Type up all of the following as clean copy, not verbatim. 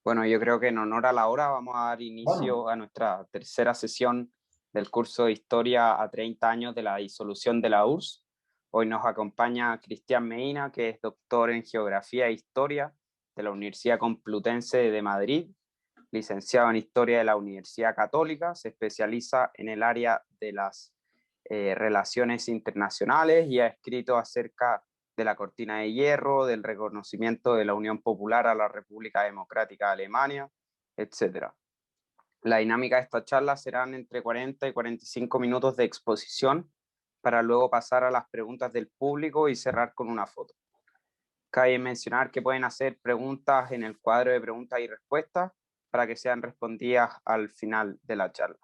Bueno, yo creo que en honor a la hora vamos a dar Bueno, inicio a nuestra tercera sesión del curso de Historia a 30 años de la disolución de la URSS. Hoy nos acompaña Cristian Medina, que es doctor en Geografía e Historia de la Universidad Complutense de Madrid, licenciado en Historia de la Universidad Católica, se especializa en el área de las relaciones internacionales y ha escrito acerca de la cortina de hierro, del reconocimiento de la Unión Popular a la República Democrática de Alemania, etcétera. La dinámica de esta charla serán entre 40 y 45 minutos de exposición para luego pasar a las preguntas del público y cerrar con una foto. Cabe mencionar que pueden hacer preguntas en el cuadro de preguntas y respuestas para que sean respondidas al final de la charla.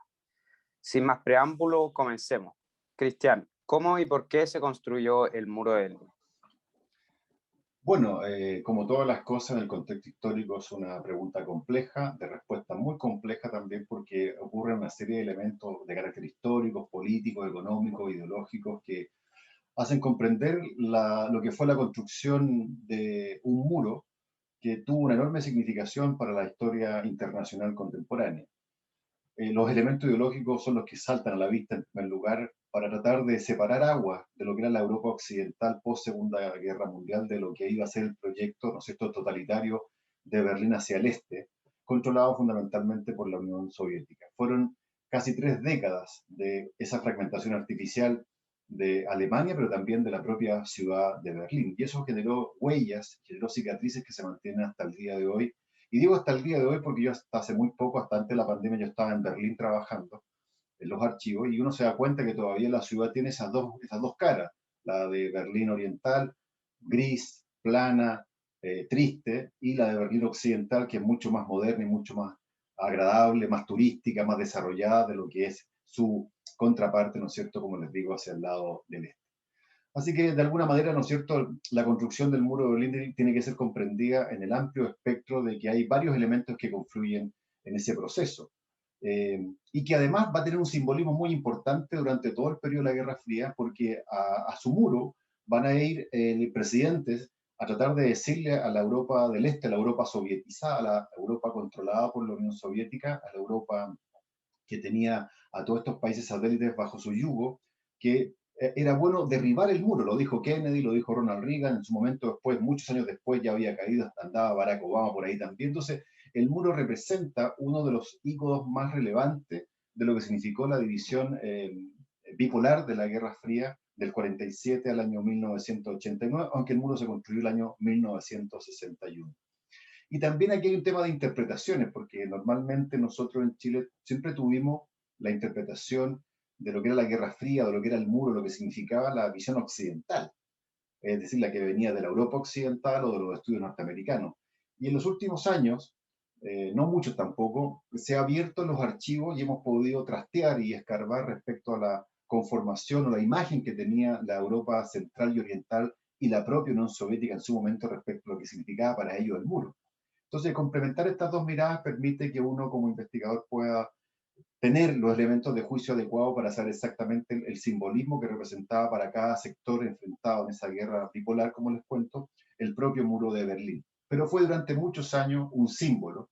Sin más preámbulo, comencemos. Cristian, ¿cómo y por qué se construyó el muro de Berlín? bueno, como todas las cosas en el contexto histórico es una pregunta compleja, de respuesta muy compleja también porque ocurren una serie de elementos de carácter histórico, político, económico, ideológicos que hacen comprender lo que fue la construcción de un muro que tuvo una enorme significación para la historia internacional contemporánea. Los elementos ideológicos son los que saltan a la vista en primer lugar para tratar de separar aguas de lo que era la Europa occidental post Segunda Guerra Mundial de lo que iba a ser el proyecto, ¿no es cierto?, totalitario de Berlín hacia el este, controlado fundamentalmente por la Unión Soviética. Fueron casi 3 décadas de esa fragmentación artificial de Alemania, pero también de la propia ciudad de Berlín. Y eso generó huellas, generó cicatrices que se mantienen hasta el día de hoy. Y digo hasta el día de hoy porque yo hasta hace muy poco, hasta antes de la pandemia, yo estaba en Berlín trabajando en los archivos y uno se da cuenta que todavía la ciudad tiene esas dos caras, la de Berlín Oriental, gris, plana, triste, y la de Berlín Occidental, que es mucho más moderna y mucho más agradable, más turística, más desarrollada de lo que es su contraparte, ¿no es cierto?, como les digo, hacia el lado del este. Así que, de alguna manera, ¿no es cierto?, la construcción del muro de Berlín tiene que ser comprendida en el amplio espectro de que hay varios elementos que confluyen en ese proceso. Y que además va a tener un simbolismo muy importante durante todo el periodo de la Guerra Fría, porque a su muro van a ir presidentes a tratar de decirle a la Europa del Este, a la Europa sovietizada, a la Europa controlada por la Unión Soviética, a la Europa que tenía a todos estos países satélites bajo su yugo, que era bueno derribar el muro, lo dijo Kennedy, lo dijo Ronald Reagan, en su momento después, muchos años después ya había caído, andaba Barack Obama por ahí también. Entonces, el muro representa uno de los íconos más relevantes de lo que significó la división bipolar de la Guerra Fría del 47 al año 1989, aunque el muro se construyó el año 1961. Y también aquí hay un tema de interpretaciones, porque normalmente nosotros en Chile siempre tuvimos la interpretación de lo que era la Guerra Fría, de lo que era el muro, lo que significaba la visión occidental, es decir, la que venía de la Europa occidental o de los estudios norteamericanos. Y en los últimos años, no muchos tampoco, se ha abierto los archivos y hemos podido trastear y escarbar respecto a la conformación o la imagen que tenía la Europa central y oriental y la propia Unión Soviética en su momento respecto a lo que significaba para ellos el muro. Entonces, complementar estas dos miradas permite que uno como investigador pueda tener los elementos de juicio adecuados para saber exactamente el simbolismo que representaba para cada sector enfrentado en esa guerra bipolar, como les cuento, el propio muro de Berlín. Pero fue durante muchos años un símbolo.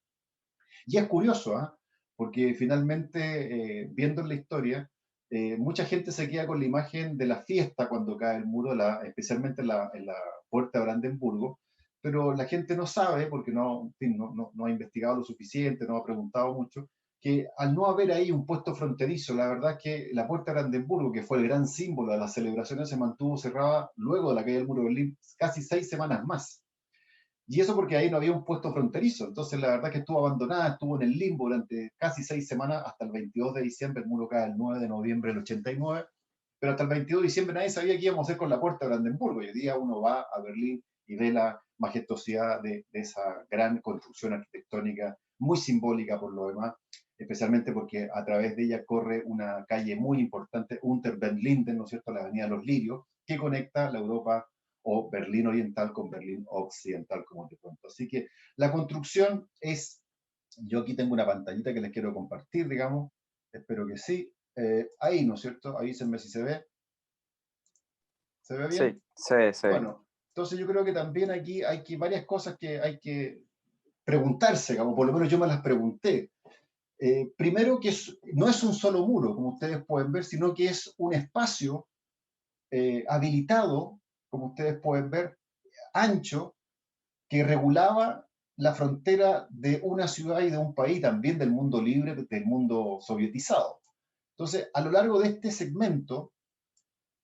Y es curioso, ¿eh? Porque finalmente, viendo la historia, mucha gente se queda con la imagen de la fiesta cuando cae el muro, especialmente en la puerta de Brandenburgo, pero la gente no sabe, porque no, en fin, no ha investigado lo suficiente, no ha preguntado mucho, que al no haber ahí un puesto fronterizo, la verdad es que la puerta de Brandenburgo, que fue el gran símbolo de las celebraciones, se mantuvo cerrada luego de la caída del muro de Berlín casi 6 semanas más. Y eso porque ahí no había un puesto fronterizo. Entonces, la verdad es que estuvo abandonada, estuvo en el limbo durante casi 6 semanas, hasta el 22 de diciembre. El muro cae el 9 de noviembre del 89. Pero hasta el 22 de diciembre nadie sabía qué íbamos a hacer con la puerta de Brandenburgo. Y hoy día uno va a Berlín y ve la majestuosidad de esa gran construcción arquitectónica, muy simbólica por lo demás, especialmente porque a través de ella corre una calle muy importante, Unter den Linden, ¿no es cierto?, la avenida de los Lirios, que conecta la Europa o Berlín Oriental con Berlín Occidental, como te cuento. Así que la construcción es, yo aquí tengo una pantallita que les quiero compartir, digamos, espero que sí. Ahí, ¿no es cierto? Avísenme si se ve. ¿Se ve Sí, bien? se ve. Bueno, entonces yo creo que también aquí hay varias cosas que hay que preguntarse, o por lo menos yo me las pregunté. Primero que no es un solo muro, como ustedes pueden ver, sino que es un espacio habilitado, como ustedes pueden ver, ancho, que regulaba la frontera de una ciudad y de un país, también del mundo libre, del mundo sovietizado. Entonces, a lo largo de este segmento,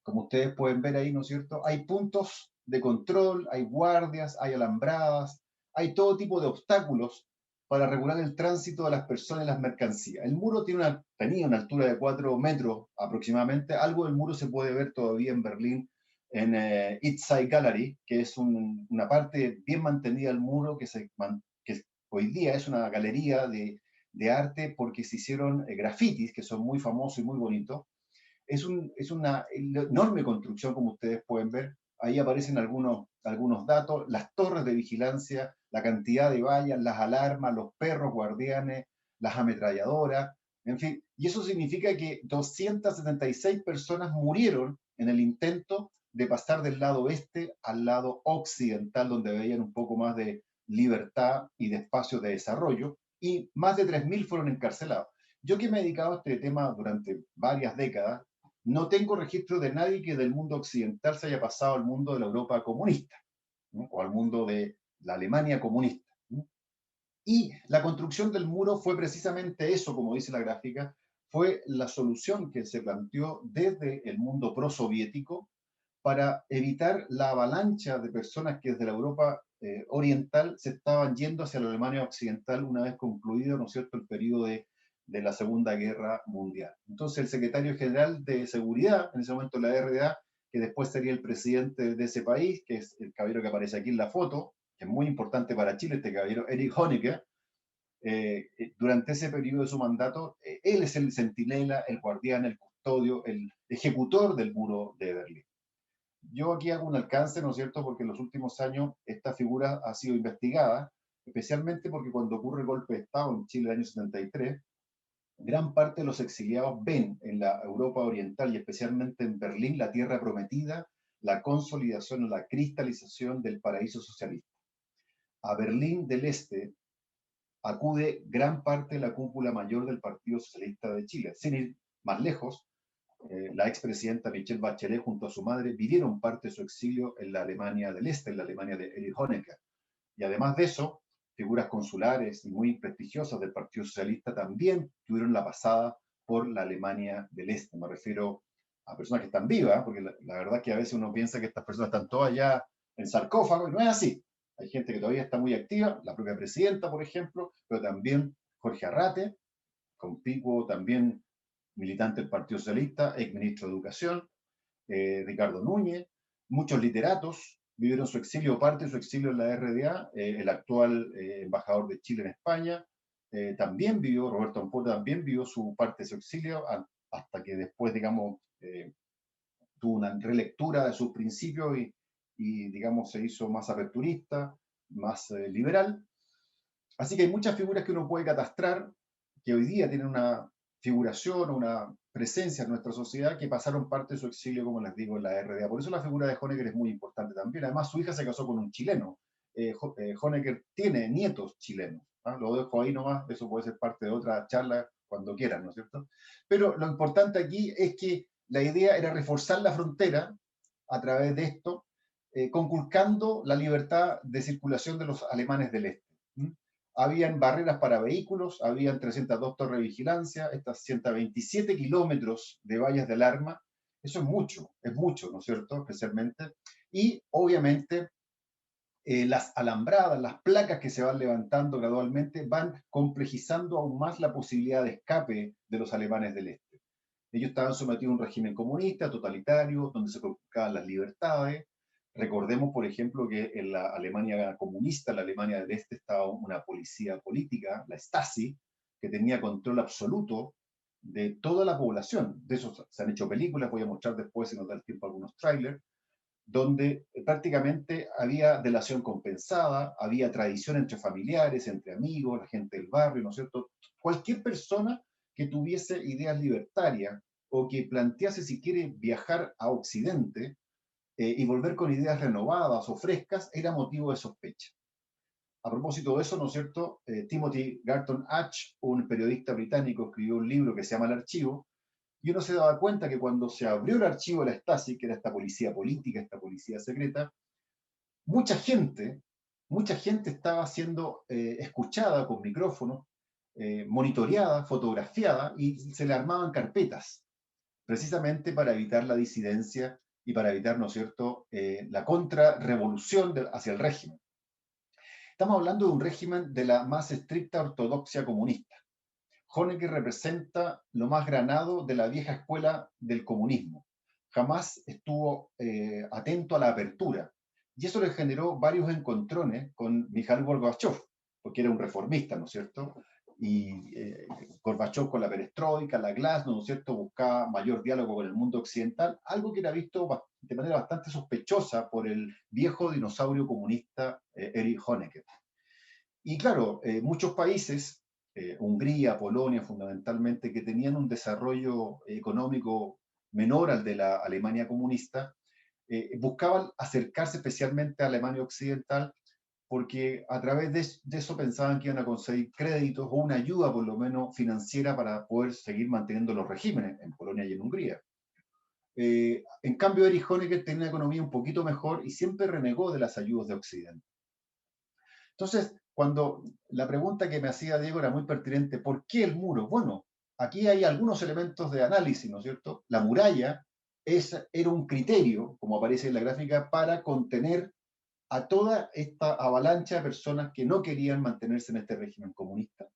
como ustedes pueden ver ahí, ¿no es cierto? Hay puntos de control, hay guardias, hay alambradas, hay todo tipo de obstáculos para regular el tránsito de las personas y las mercancías. El muro tenía una altura de 4 metros aproximadamente. Algo del muro se puede ver todavía en Berlín, en East Side Gallery, que es una parte bien mantenida del muro que hoy día es una galería de arte porque se hicieron grafitis, que son muy famosos y muy bonitos. Es una enorme construcción, como ustedes pueden ver. Ahí aparecen algunos datos, las torres de vigilancia, la cantidad de vallas, las alarmas, los perros guardianes, las ametralladoras, en fin. Y eso significa que 276 personas murieron en el intento de pasar del lado oeste al lado occidental, donde veían un poco más de libertad y de espacio de desarrollo, y más de 3.000 fueron encarcelados. Yo que me he dedicado a este tema durante varias décadas, no tengo registro de nadie que del mundo occidental se haya pasado al mundo de la Europa comunista, ¿no? O al mundo de la Alemania comunista, ¿no? Y la construcción del muro fue precisamente eso, como dice la gráfica, fue la solución que se planteó desde el mundo prosoviético para evitar la avalancha de personas que desde la Europa oriental se estaban yendo hacia la Alemania occidental una vez concluido, ¿no es cierto?, el periodo de la Segunda Guerra Mundial. Entonces el secretario general de Seguridad, en ese momento la RDA, que después sería el presidente de ese país, que es el caballero que aparece aquí en la foto, que es muy importante para Chile, este caballero Erich Honecker, durante ese periodo de su mandato, él es el centinela, el guardián, el custodio, el ejecutor del muro de Berlín. Yo aquí hago un alcance, ¿no es cierto?, porque en los últimos años esta figura ha sido investigada, especialmente porque cuando ocurre el golpe de Estado en Chile en el año 73, gran parte de los exiliados ven en la Europa Oriental y especialmente en Berlín la tierra prometida, la consolidación o la cristalización del paraíso socialista. A Berlín del Este acude gran parte de la cúpula mayor del Partido Socialista de Chile. Sin ir más lejos, la expresidenta Michelle Bachelet junto a su madre vivieron parte de su exilio en la Alemania del Este, en la Alemania de Erich Honecker. Y además de eso, figuras consulares y muy prestigiosas del Partido Socialista también tuvieron la pasada por la Alemania del Este. Me refiero a personas que están vivas, porque la verdad es que a veces uno piensa que estas personas están todas ya en sarcófago, y no es así. Hay gente que todavía está muy activa, la propia presidenta, por ejemplo, pero también Jorge Arrate, conspicuo también militante del Partido Socialista, ex ministro de Educación, Ricardo Núñez, muchos literatos vivieron su exilio, parte de su exilio en la RDA, el actual embajador de Chile en España, también vivió, Roberto Ampuero también vivió su parte de su exilio, hasta que después, digamos, tuvo una relectura de sus principios y, digamos, se hizo más aperturista, más liberal. Así que hay muchas figuras que uno puede catastrar que hoy día tienen una figuración o una presencia en nuestra sociedad que pasaron parte de su exilio, como les digo, en la RDA. Por eso la figura de Honecker es muy importante también. Además, su hija se casó con un chileno. Honecker tiene nietos chilenos. ¿Ah? Lo dejo ahí nomás, eso puede ser parte de otra charla cuando quieran, ¿no es cierto? Pero lo importante aquí es que la idea era reforzar la frontera a través de esto, conculcando la libertad de circulación de los alemanes del este. ¿Mm? Habían barreras para vehículos, habían 302 torres de vigilancia, estas 127 kilómetros de vallas de alarma, eso es mucho, ¿no es cierto?, especialmente, y obviamente las alambradas, las placas que se van levantando gradualmente van complejizando aún más la posibilidad de escape de los alemanes del este. Ellos estaban sometidos a un régimen comunista, totalitario, donde se conculcaban las libertades. Recordemos, por ejemplo, que en la Alemania comunista, la Alemania del Este, estaba una policía política, la Stasi, que tenía control absoluto de toda la población. De eso se han hecho películas, voy a mostrar después, si nos da el tiempo, algunos trailers, donde prácticamente había delación compensada, había tradición entre familiares, entre amigos, la gente del barrio, ¿no es cierto? Cualquier persona que tuviese ideas libertarias o que plantease si quiere viajar a Occidente y volver con ideas renovadas o frescas, era motivo de sospecha. A propósito de eso, ¿no es cierto? Timothy Garton Ash, un periodista británico, escribió un libro que se llama El Archivo, y uno se daba cuenta que cuando se abrió el archivo de la Stasi, que era esta policía política, esta policía secreta, mucha gente, mucha gente estaba siendo escuchada con micrófonos, monitoreada, fotografiada, y se le armaban carpetas, precisamente para evitar la disidencia y para evitar, ¿no es cierto?, la contrarrevolución hacia el régimen. Estamos hablando de un régimen de la más estricta ortodoxia comunista. Honecker representa lo más granado de la vieja escuela del comunismo. Jamás estuvo atento a la apertura. Y eso le generó varios encontrones con Mikhail Gorbachev, porque era un reformista, ¿no es cierto? Y Gorbachev con la perestroika, la glasnost, ¿no es cierto?, buscaba mayor diálogo con el mundo occidental, algo que era visto de manera bastante sospechosa por el viejo dinosaurio comunista Erich Honecker. Y claro, muchos países, Hungría, Polonia fundamentalmente, que tenían un desarrollo económico menor al de la Alemania comunista, buscaban acercarse especialmente a Alemania Occidental porque a través de eso pensaban que iban a conseguir créditos o una ayuda por lo menos financiera para poder seguir manteniendo los regímenes en Polonia y en Hungría. En cambio, Erich Honecker tenía una economía un poquito mejor y siempre renegó de las ayudas de Occidente. Entonces, cuando la pregunta que me hacía Diego era muy pertinente, ¿por qué el muro? Bueno, aquí hay algunos elementos de análisis, ¿no es cierto? La muralla era un criterio, como aparece en la gráfica, para contener a toda esta avalancha de personas que no querían mantenerse en este régimen comunista,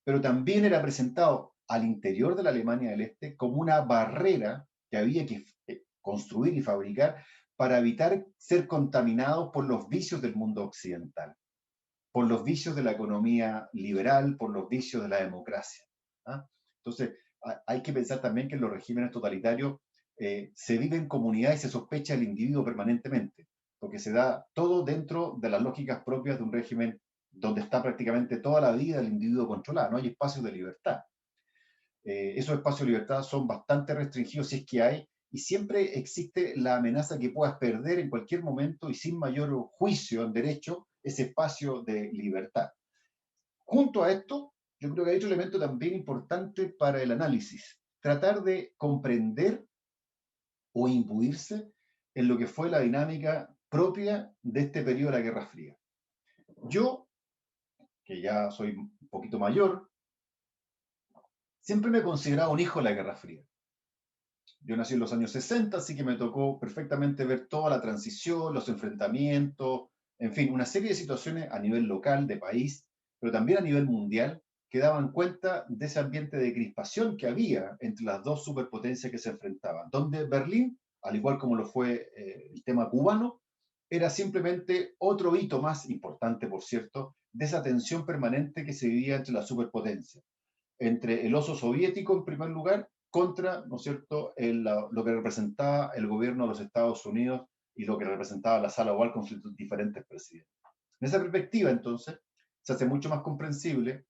pero también era presentado al interior de la Alemania del Este como una barrera que había que construir y fabricar para evitar ser contaminados por los vicios del mundo occidental, por los vicios de la economía liberal, por los vicios de la democracia. ¿Ah? Entonces, hay que pensar también que en los regímenes totalitarios se vive en comunidad y se sospecha del individuo permanentemente, porque se da todo dentro de las lógicas propias de un régimen donde está prácticamente toda la vida del individuo controlada, no hay espacios de libertad. Esos espacios de libertad son bastante restringidos si es que hay, y siempre existe la amenaza que puedas perder en cualquier momento y sin mayor juicio en derecho ese espacio de libertad. Junto a esto, yo creo que hay otro elemento también importante para el análisis, tratar de comprender o imbuirse en lo que fue la dinámica propia de este periodo de la Guerra Fría. Yo, que ya soy un poquito mayor, siempre me he considerado un hijo de la Guerra Fría. Yo nací en los años 60, así que me tocó perfectamente ver toda la transición, los enfrentamientos, en fin, una serie de situaciones a nivel local, de país, pero también a nivel mundial, que daban cuenta de ese ambiente de crispación que había entre las dos superpotencias que se enfrentaban, donde Berlín, al igual como lo fue el tema cubano, era simplemente otro hito más importante, por cierto, de esa tensión permanente que se vivía entre las superpotencias, entre el oso soviético en primer lugar contra, ¿no es cierto?, lo que representaba el gobierno de los Estados Unidos y lo que representaba la sala oval con sus diferentes presidentes. En esa perspectiva, entonces, se hace mucho más comprensible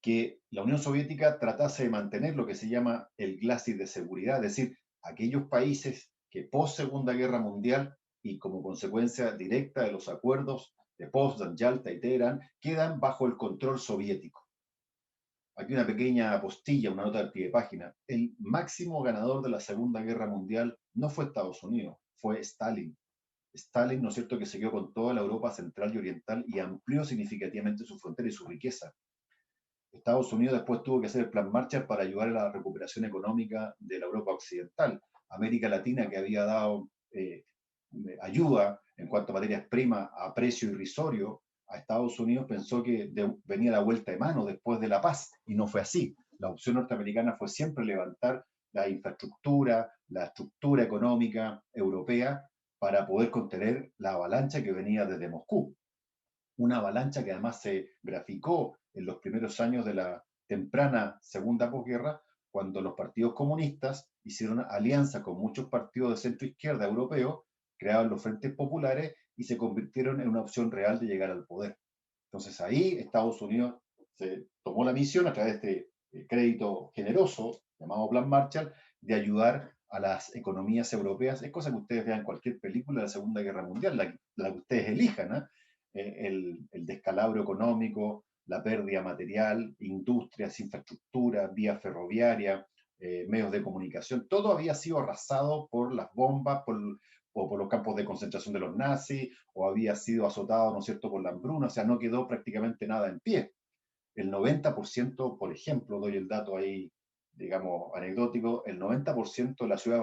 que la Unión Soviética tratase de mantener lo que se llama el glacis de seguridad, es decir, aquellos países que post Segunda Guerra Mundial y como consecuencia directa de los acuerdos de Potsdam, Yalta y Teherán quedan bajo el control soviético. Aquí una pequeña apostilla, una nota de pie de página. El máximo ganador de la Segunda Guerra Mundial no fue Estados Unidos, fue Stalin. Stalin, ¿no es cierto?, que siguió con toda la Europa central y oriental y amplió significativamente su frontera y su riqueza. Estados Unidos después tuvo que hacer el Plan Marshall para ayudar a la recuperación económica de la Europa occidental. América Latina, que había dado ayuda en cuanto a materias primas a precio irrisorio a Estados Unidos, pensó que venía la vuelta de mano después de la paz, y no fue así. La opción norteamericana fue siempre levantar la infraestructura, la estructura económica europea para poder contener la avalancha que venía desde Moscú. Una avalancha que además se graficó en los primeros años de la temprana segunda posguerra, cuando los partidos comunistas hicieron alianza con muchos partidos de centro izquierda europeos, crearon los frentes populares y se convirtieron en una opción real de llegar al poder. Entonces ahí Estados Unidos se tomó la misión a través de este crédito generoso, llamado Plan Marshall, de ayudar a las economías europeas. Es cosa que ustedes vean en cualquier película de la Segunda Guerra Mundial, la que ustedes elijan, ¿eh? el descalabro económico, la pérdida material, industrias, infraestructura, vía ferroviaria, medios de comunicación, todo había sido arrasado por las bombas, o por los campos de concentración de los nazis, o había sido azotado, ¿no es cierto?, por la hambruna, o sea, no quedó prácticamente nada en pie. El 90%, por ejemplo, doy el dato ahí, digamos, anecdótico, el 90% de la ciudad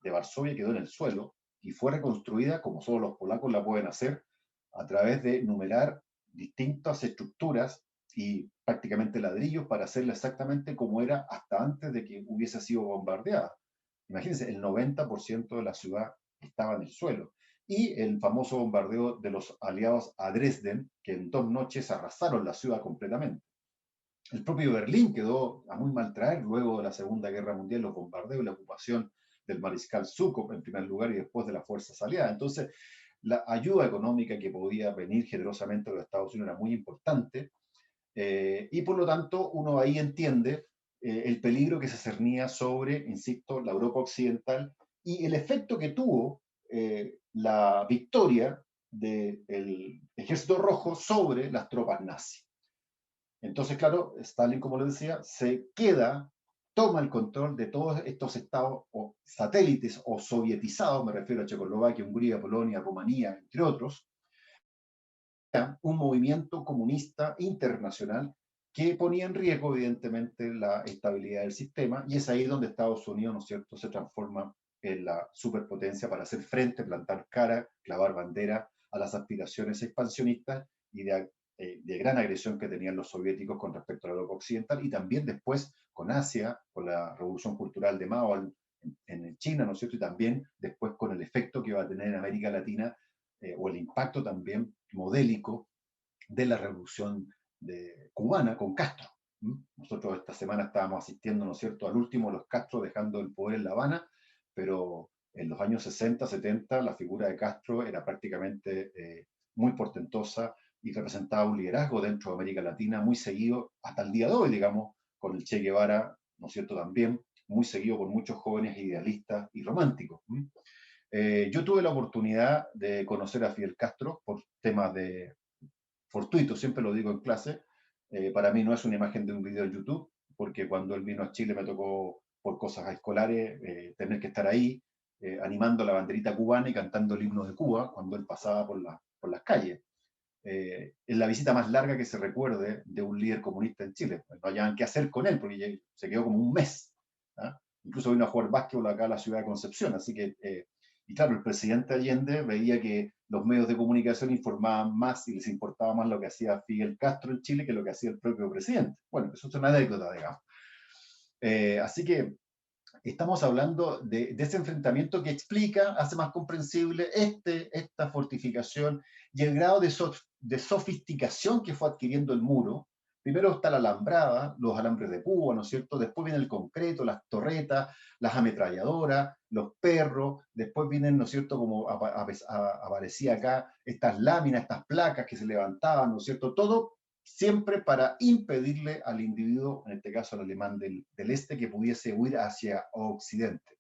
de Varsovia quedó en el suelo y fue reconstruida, como solo los polacos la pueden hacer, a través de numerar distintas estructuras y prácticamente ladrillos para hacerla exactamente como era hasta antes de que hubiese sido bombardeada. Imagínense, el 90% de la ciudad estaba en el suelo. Y el famoso bombardeo de los aliados a Dresden, que en 2 noches arrasaron la ciudad completamente. El propio Berlín quedó a muy mal traer luego de la Segunda Guerra Mundial, los bombardeos y la ocupación del mariscal Zhúkov en primer lugar y después de las fuerzas aliadas. Entonces, la ayuda económica que podía venir generosamente de los Estados Unidos era muy importante, y por lo tanto uno ahí entiende el peligro que se cernía sobre, insisto, la Europa occidental y el efecto que tuvo la victoria del Ejército Rojo sobre las tropas nazis. Entonces, claro, Stalin, como les decía, se queda, toma el control de todos estos estados o satélites o sovietizados, me refiero a Checoslovaquia, Hungría, Polonia, Rumanía, entre otros, un movimiento comunista internacional que ponía en riesgo, evidentemente, la estabilidad del sistema, y es ahí donde Estados Unidos, ¿no es cierto?, se transforma en la superpotencia para hacer frente, plantar cara, clavar bandera a las aspiraciones expansionistas y de gran agresión que tenían los soviéticos con respecto a la Europa occidental, y también después con Asia, con la revolución cultural de Mao en China, ¿no es cierto?, y también después con el efecto que va a tener en América Latina, o el impacto también modélico de la revolución cubana con Castro. Nosotros esta semana estábamos asistiendo, ¿no es cierto?, al último de los Castro dejando el poder en La Habana, pero en los años 60, 70, la figura de Castro era prácticamente muy portentosa y representaba un liderazgo dentro de América Latina muy seguido hasta el día de hoy, digamos, con el Che Guevara, ¿no es cierto?, también muy seguido por muchos jóvenes idealistas y románticos. Yo tuve la oportunidad de conocer a Fidel Castro por temas de fortuitos, siempre lo digo en clase. Para mí no es una imagen de un video de YouTube, porque cuando él vino a Chile me tocó, por cosas escolares, tener que estar ahí animando la banderita cubana y cantando el himno de Cuba cuando él pasaba por las calles. Es la visita más larga que se recuerde de un líder comunista en Chile. No hallaban qué hacer con él, porque se quedó como un mes. ¿Ah? Incluso vino a jugar básquetbol acá a la ciudad de Concepción, así que y claro, el presidente Allende veía que los medios de comunicación informaban más y les importaba más lo que hacía Fidel Castro en Chile que lo que hacía el propio presidente. Bueno, eso es una anécdota, digamos. Así que estamos hablando de ese enfrentamiento que explica, hace más comprensible esta fortificación y el grado de sofisticación que fue adquiriendo el muro. Primero está la alambrada, los alambres de púa, ¿no es cierto? Después viene el concreto, las torretas, las ametralladoras, los perros, después vienen, ¿no es cierto?, como aparecía acá, estas láminas, estas placas que se levantaban, ¿no es cierto? Todo siempre para impedirle al individuo, en este caso al alemán del este, que pudiese huir hacia Occidente.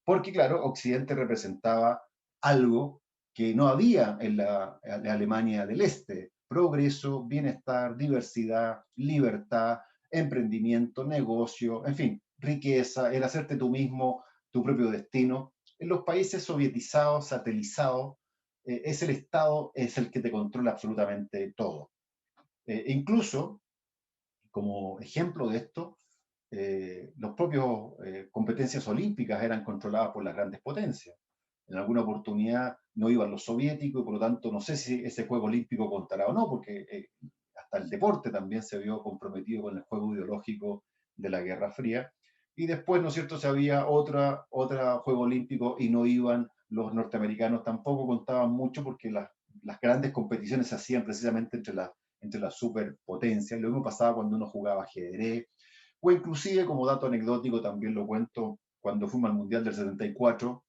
Porque, claro, Occidente representaba algo que no había en la Alemania del Este: progreso, bienestar, diversidad, libertad, emprendimiento, negocio, en fin, riqueza, el hacerte tú mismo tu propio destino. En los países sovietizados, satelizados, es el Estado, es el que te controla absolutamente todo. Incluso, como ejemplo de esto, los propios competencias olímpicas eran controladas por las grandes potencias. En alguna oportunidad no iban los soviéticos y por lo tanto no sé si ese juego olímpico contará o no, porque hasta el deporte también se vio comprometido con el juego ideológico de la Guerra Fría. Y después, ¿no es cierto?, se había otra juego olímpico y no iban los norteamericanos, tampoco contaban mucho porque las grandes competiciones se hacían precisamente entre las superpotencias. Lo mismo pasaba cuando uno jugaba ajedrez, o inclusive, como dato anecdótico, también lo cuento, cuando fuimos al Mundial del 74,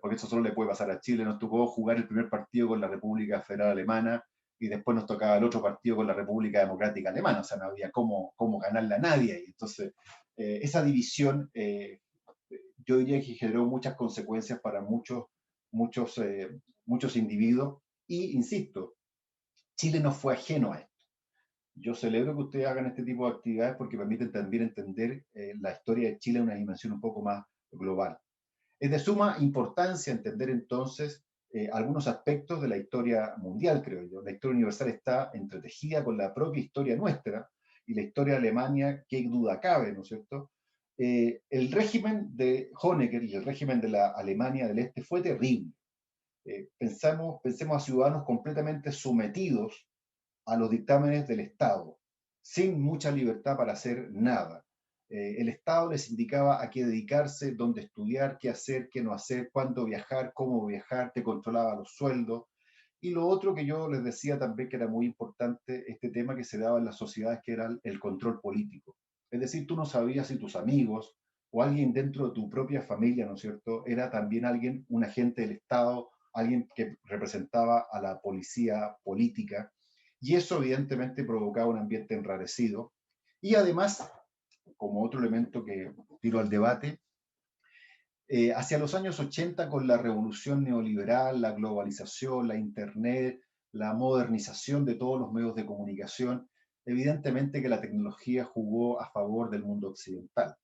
porque eso solo le puede pasar a Chile, nos tocó jugar el primer partido con la República Federal Alemana y después nos tocaba el otro partido con la República Democrática Alemana, o sea, no había cómo ganarle a nadie. Y entonces, esa división, yo diría que generó muchas consecuencias para muchos individuos, y insisto, Chile no fue ajeno a esto. Yo celebro que ustedes hagan este tipo de actividades porque permiten también entender la historia de Chile en una dimensión un poco más global. Es de suma importancia entender entonces algunos aspectos de la historia mundial, creo yo. La historia universal está entretejida con la propia historia nuestra y la historia de Alemania, qué duda cabe, ¿no es cierto? El régimen de Honecker y el régimen de la Alemania del Este fue terrible. Pensemos a ciudadanos completamente sometidos a los dictámenes del Estado, sin mucha libertad para hacer nada. El Estado les indicaba a qué dedicarse, dónde estudiar, qué hacer, qué no hacer, cuándo viajar, cómo viajar, te controlaba los sueldos. Y lo otro que yo les decía también que era muy importante, este tema que se daba en las sociedades, que era el control político. Es decir, tú no sabías si tus amigos o alguien dentro de tu propia familia, ¿no es cierto?, era también alguien, un agente del Estado, alguien que representaba a la policía política, y eso evidentemente provocaba un ambiente enrarecido. Y además, como otro elemento que tiro al debate, hacia los años 80 con la revolución neoliberal, la globalización, la Internet, la modernización de todos los medios de comunicación, evidentemente que la tecnología jugó a favor del mundo occidental.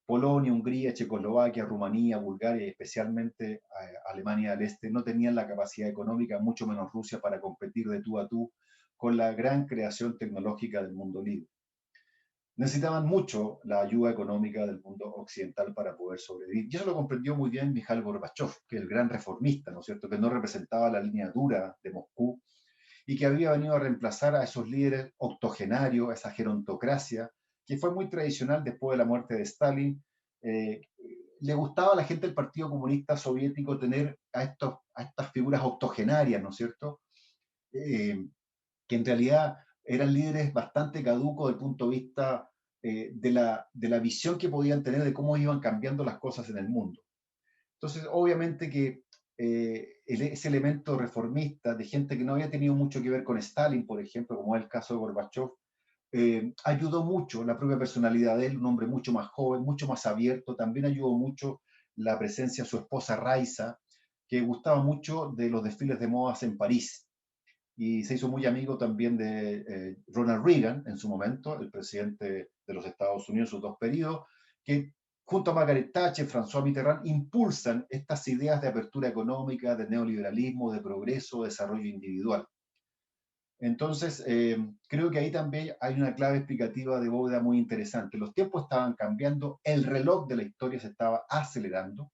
Polonia, Hungría, Checoslovaquia, Rumanía, Bulgaria y especialmente Alemania del Este no tenían la capacidad económica, mucho menos Rusia, para competir de tú a tú con la gran creación tecnológica del mundo libre. Necesitaban mucho la ayuda económica del mundo occidental para poder sobrevivir. Y eso lo comprendió muy bien Mikhail Gorbachev, que es el gran reformista, ¿no es cierto?, que no representaba la línea dura de Moscú y que había venido a reemplazar a esos líderes octogenarios, a esa gerontocracia, que fue muy tradicional después de la muerte de Stalin. Eh, Le gustaba a la gente del Partido Comunista Soviético tener a estas figuras octogenarias, ¿no es cierto?, que en realidad eran líderes bastante caducos desde el punto de vista de la visión que podían tener de cómo iban cambiando las cosas en el mundo. Entonces, obviamente que ese elemento reformista de gente que no había tenido mucho que ver con Stalin, por ejemplo, como es el caso de Gorbachev, ayudó mucho la propia personalidad de él, un hombre mucho más joven, mucho más abierto. También ayudó mucho la presencia de su esposa Raisa, que gustaba mucho de los desfiles de modas en París. Y se hizo muy amigo también de Ronald Reagan en su momento, el presidente de los Estados Unidos en sus dos periodos, que junto a Margaret Thatcher, François Mitterrand, impulsan estas ideas de apertura económica, de neoliberalismo, de progreso, desarrollo individual. Entonces, creo que ahí también hay una clave explicativa de bóveda muy interesante. Los tiempos estaban cambiando, el reloj de la historia se estaba acelerando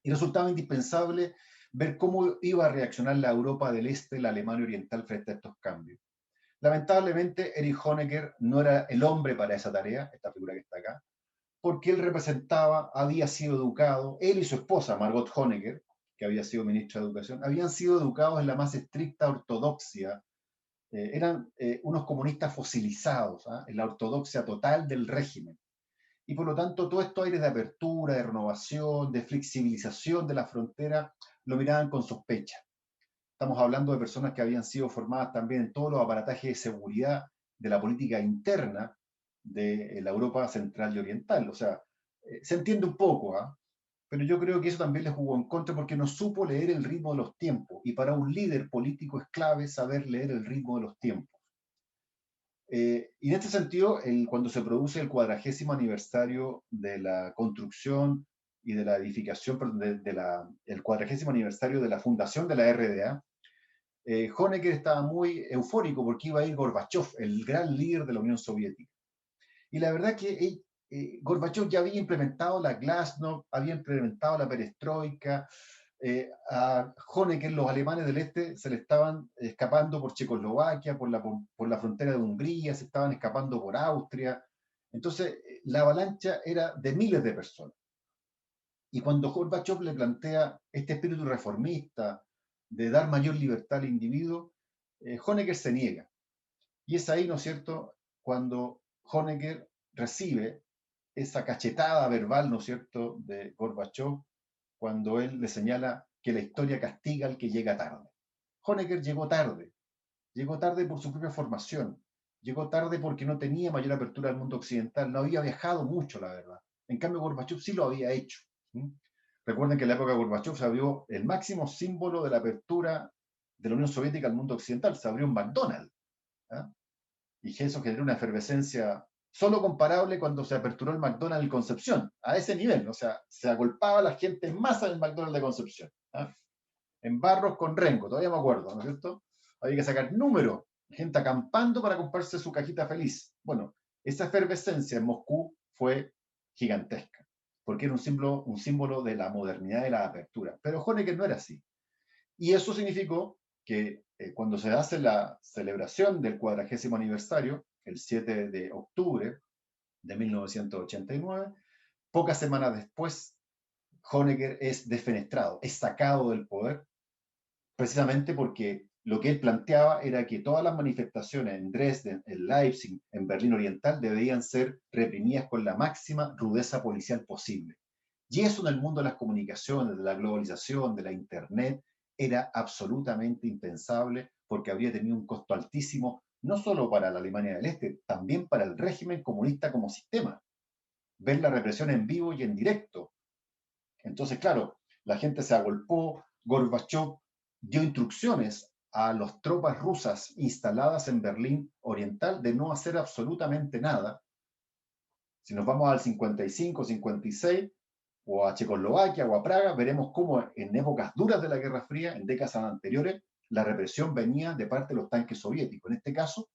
y resultaba indispensable ver cómo iba a reaccionar la Europa del Este, la Alemania Oriental frente a estos cambios. Lamentablemente, Erich Honecker no era el hombre para esa tarea, esta figura que está acá, porque él representaba, había sido educado, él y su esposa, Margot Honecker, que había sido ministra de Educación, habían sido educados en la más estricta ortodoxia. Eran unos comunistas fosilizados, ¿eh?, en la ortodoxia total del régimen. Y por lo tanto, todo estos aires de apertura, de renovación, de flexibilización de la frontera, lo miraban con sospecha. Estamos hablando de personas que habían sido formadas también en todos los aparatajes de seguridad de la política interna de la Europa central y oriental. O sea, se entiende un poco, ¿eh?, pero yo creo que eso también le jugó en contra porque no supo leer el ritmo de los tiempos. Y para un líder político es clave saber leer el ritmo de los tiempos. Y en este sentido, cuando se produce el 40º aniversario de la construcción y de la edificación, perdón, el 40º aniversario de la fundación de la RDA, Honecker estaba muy eufórico porque iba a ir Gorbachev, el gran líder de la Unión Soviética. Y la verdad que Gorbachev ya había implementado la Glasnost, había implementado la perestroika. A Honecker, los alemanes del este, se le estaban escapando por Checoslovaquia, por la frontera de Hungría, se estaban escapando por Austria. Entonces, la avalancha era de miles de personas. Y cuando Gorbachev le plantea este espíritu reformista de dar mayor libertad al individuo, Honecker se niega. Y es ahí, ¿no es cierto?, cuando Honecker recibe esa cachetada verbal, ¿no es cierto?, de Gorbachev, cuando él le señala que la historia castiga al que llega tarde. Honecker llegó tarde por su propia formación, llegó tarde porque no tenía mayor apertura al mundo occidental, no había viajado mucho, la verdad. En cambio, Gorbachev sí lo había hecho. ¿Sí? Recuerden que en la época de Gorbachev se vio el máximo símbolo de la apertura de la Unión Soviética al mundo occidental. Se abrió un McDonald's. ¿Ah? Y eso generó una efervescencia solo comparable cuando se aperturó el McDonald's en Concepción, a ese nivel. O sea, se agolpaba a la gente en masa en el McDonald's de Concepción. ¿Ah? En Barros con Rengo, todavía me acuerdo, ¿no es cierto? Había que sacar números, gente acampando para comprarse su cajita feliz. Bueno, esa efervescencia en Moscú fue gigantesca, porque era un símbolo de la modernidad y la apertura. Pero Honecker no era así. Y eso significó que cuando se hace la celebración del 40º aniversario, el 7 de octubre de 1989, pocas semanas después, Honecker es defenestrado, es sacado del poder, precisamente porque lo que él planteaba era que todas las manifestaciones en Dresden, en Leipzig, en Berlín Oriental, debían ser reprimidas con la máxima rudeza policial posible. Y eso en el mundo de las comunicaciones, de la globalización, de la Internet, era absolutamente impensable porque habría tenido un costo altísimo, no solo para la Alemania del Este, también para el régimen comunista como sistema. Ver la represión en vivo y en directo. Entonces, claro, la gente se agolpó, Gorbachev dio instrucciones a las tropas rusas instaladas en Berlín Oriental de no hacer absolutamente nada. Si nos vamos al 55, 56, o a Checoslovaquia o a Praga, veremos cómo en épocas duras de la Guerra Fría, en décadas anteriores, la represión venía de parte de los tanques soviéticos. En este caso,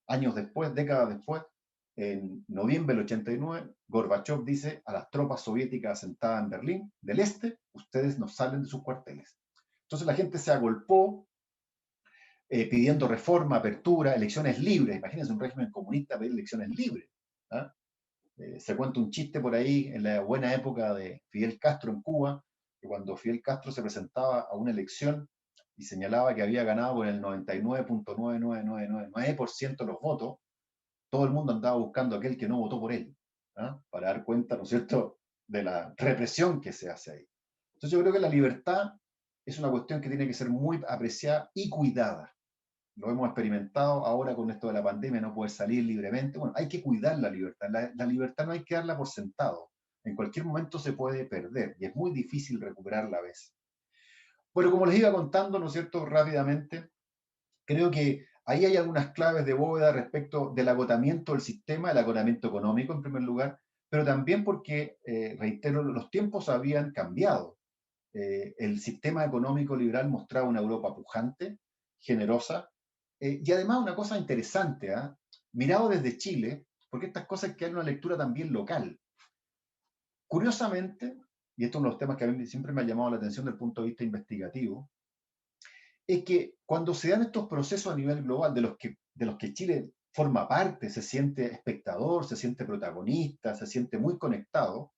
años después, décadas después, en noviembre del 89, Gorbachev dice a las tropas soviéticas asentadas en Berlín del Este, ustedes no salen de sus cuarteles. Entonces la gente se agolpó pidiendo reforma, apertura, elecciones libres. Imagínense un régimen comunista pedir elecciones libres. ¿Ah? Se cuenta un chiste por ahí en la buena época de Fidel Castro en Cuba, que cuando Fidel Castro se presentaba a una elección y señalaba que había ganado con el 99.99999% de los votos, todo el mundo andaba buscando a aquel que no votó por él, ¿ah? Para dar cuenta, ¿no es cierto?, de la represión que se hace ahí. Entonces yo creo que la libertad es una cuestión que tiene que ser muy apreciada y cuidada. Lo hemos experimentado ahora con esto de la pandemia, no poder salir libremente. Bueno, hay que cuidar la libertad. La libertad no hay que darla por sentado. En cualquier momento se puede perder y es muy difícil recuperarla a veces. Bueno, como les iba contando, ¿no es cierto?, rápidamente, creo que ahí hay algunas claves de bóveda respecto del agotamiento del sistema, el agotamiento económico en primer lugar, pero también porque, reitero, los tiempos habían cambiado. El sistema económico liberal mostraba una Europa pujante, generosa, y además una cosa interesante, ¿eh? Mirado desde Chile, porque estas cosas quedan una lectura también local. Curiosamente, y esto es uno de los temas que a mí siempre me ha llamado la atención desde el punto de vista investigativo, es que cuando se dan estos procesos a nivel global de los que Chile forma parte, se siente espectador, se siente protagonista, se siente muy conectado,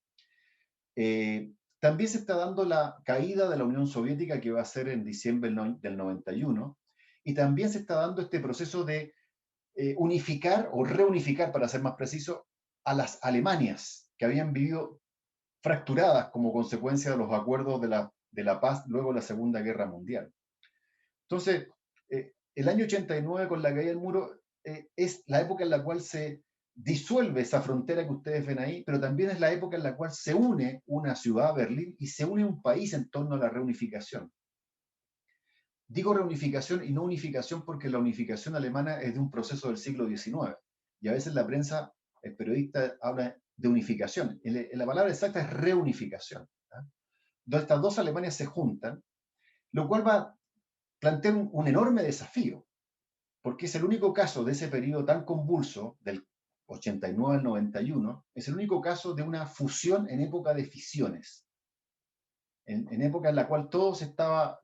también se está dando la caída de la Unión Soviética que va a ser en diciembre del 91, y también se está dando este proceso de unificar o reunificar, para ser más preciso, a las Alemanias que habían vivido fracturadas como consecuencia de los acuerdos de la paz luego de la Segunda Guerra Mundial. Entonces, el año 89 con la caída del muro es la época en la cual se disuelve esa frontera que ustedes ven ahí, pero también es la época en la cual se une una ciudad, Berlín, y se une un país en torno a la reunificación. Digo reunificación y no unificación porque la unificación alemana es de un proceso del siglo XIX, y a veces la prensa, el periodista habla de unificación. La palabra exacta es reunificación, ¿eh? Donde estas dos Alemanias se juntan, lo cual va a plantear un enorme desafío, porque es el único caso de ese periodo tan convulso, del 89 al 91, es el único caso de una fusión en época de fisiones, en época en la cual todo se estaba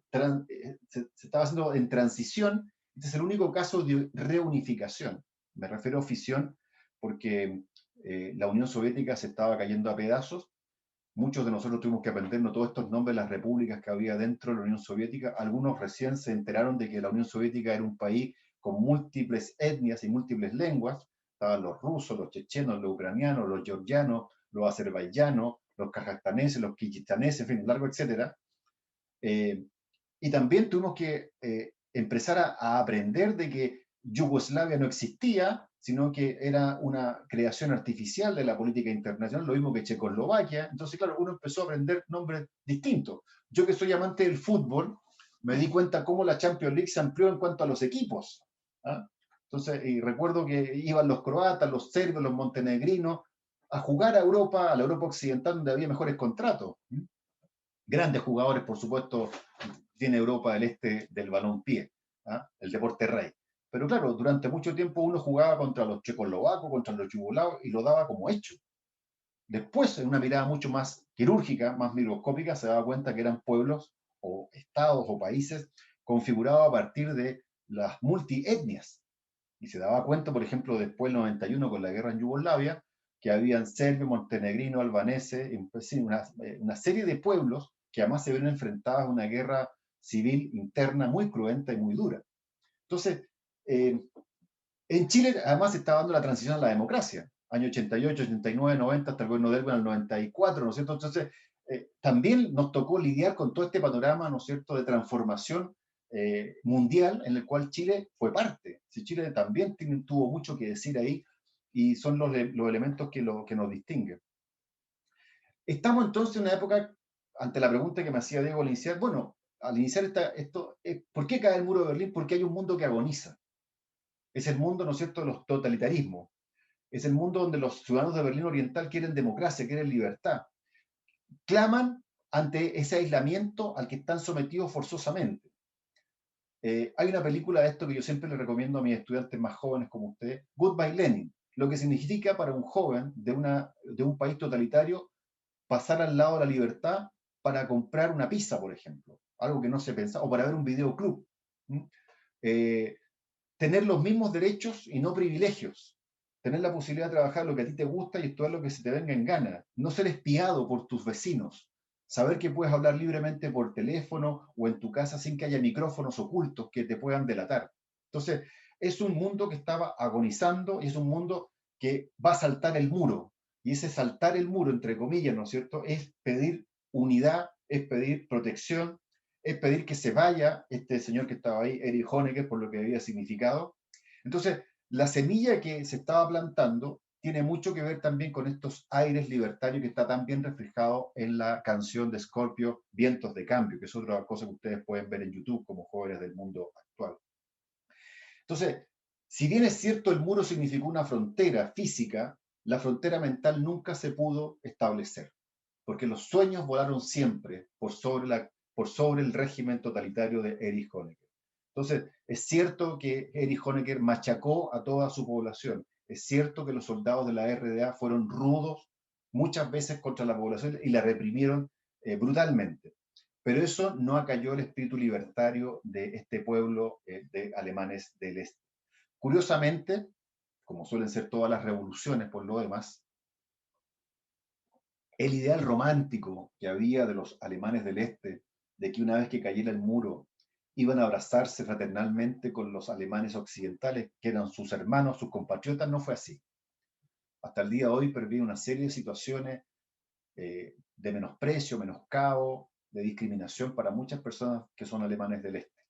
haciendo en transición. Este es el único caso de reunificación. Me refiero a fisión porque la Unión Soviética se estaba cayendo a pedazos. Muchos de nosotros tuvimos que aprendernos todos estos nombres de las repúblicas que había dentro de la Unión Soviética. Algunos recién se enteraron de que la Unión Soviética era un país con múltiples etnias y múltiples lenguas. Estaban los rusos, los chechenos, los ucranianos, los georgianos, los azerbaiyanos, los kazajstaneses, los kirguistaneses, en fin, largo, etcétera. Y también tuvimos que empezar a aprender de que Yugoslavia no existía, sino que era una creación artificial de la política internacional, lo mismo que Checoslovaquia. Entonces, claro, uno empezó a aprender nombres distintos. Yo que soy amante del fútbol, me di cuenta cómo la Champions League se amplió en cuanto a los equipos. ¿Ah? Entonces, y recuerdo que iban los croatas, los serbios, los montenegrinos a jugar a Europa, a la Europa occidental, donde había mejores contratos. Grandes jugadores, por supuesto, tiene Europa del Este del balompié, ¿ah? El deporte rey. Pero claro, durante mucho tiempo uno jugaba contra los checoslovacos, contra los yugoslavos, y lo daba como hecho. Después, en una mirada mucho más quirúrgica, más microscópica, se daba cuenta que eran pueblos o estados o países configurados a partir de las multietnias. Y se daba cuenta, por ejemplo, después del 91 con la guerra en Yugoslavia, que habían serbios, montenegrinos, albaneses, pues sí, una serie de pueblos que además se ven enfrentados a una guerra civil interna muy cruenta y muy dura. Entonces, en Chile además se estaba dando la transición a la democracia, año 88, 89, 90, hasta el gobierno de Elwin al 94, ¿no es cierto? Entonces, también nos tocó lidiar con todo este panorama, ¿no es cierto?, de transformación mundial en el cual Chile fue parte. Si Chile también tuvo mucho que decir ahí y son los elementos que nos distinguen. Estamos entonces en una época, ante la pregunta que me hacía Diego al iniciar, bueno, al iniciar esto, ¿por qué cae el muro de Berlín? Porque hay un mundo que agoniza. Es el mundo, ¿no es cierto?, de los totalitarismos. Es el mundo donde los ciudadanos de Berlín Oriental quieren democracia, quieren libertad. Claman ante ese aislamiento al que están sometidos forzosamente. Hay una película de esto que yo siempre le recomiendo a mis estudiantes más jóvenes como ustedes, Goodbye Lenin, lo que significa para un joven de un país totalitario pasar al lado de la libertad para comprar una pizza, por ejemplo, algo que no se pensaba, o para ver un videoclub. Tener los mismos derechos y no privilegios, tener la posibilidad de trabajar lo que a ti te gusta y estudiar lo que se te venga en gana, no ser espiado por tus vecinos, saber que puedes hablar libremente por teléfono o en tu casa sin que haya micrófonos ocultos que te puedan delatar. Entonces, es un mundo que estaba agonizando y es un mundo que va a saltar el muro. Y ese saltar el muro, entre comillas, ¿no es cierto?, es pedir unidad, es pedir protección, es pedir que se vaya este señor que estaba ahí, Erich Honecker, por lo que había significado. Entonces, la semilla que se estaba plantando tiene mucho que ver también con estos aires libertarios que está tan bien reflejado en la canción de Scorpio, Vientos de Cambio, que es otra cosa que ustedes pueden ver en YouTube como jóvenes del mundo actual. Entonces, si bien es cierto el muro significó una frontera física, la frontera mental nunca se pudo establecer, porque los sueños volaron siempre por sobre el régimen totalitario de Erich Honecker. Entonces, es cierto que Erich Honecker machacó a toda su población, es cierto que los soldados de la RDA fueron rudos muchas veces contra la población y la reprimieron brutalmente, pero eso no acalló el espíritu libertario de este pueblo de alemanes del este. Curiosamente, como suelen ser todas las revoluciones por lo demás, el ideal romántico que había de los alemanes del este, de que una vez que cayera el muro, iban a abrazarse fraternalmente con los alemanes occidentales, que eran sus hermanos, sus compatriotas, no fue así. Hasta el día de hoy pervive una serie de situaciones de menosprecio, menoscabo, de discriminación para muchas personas que son alemanes del este.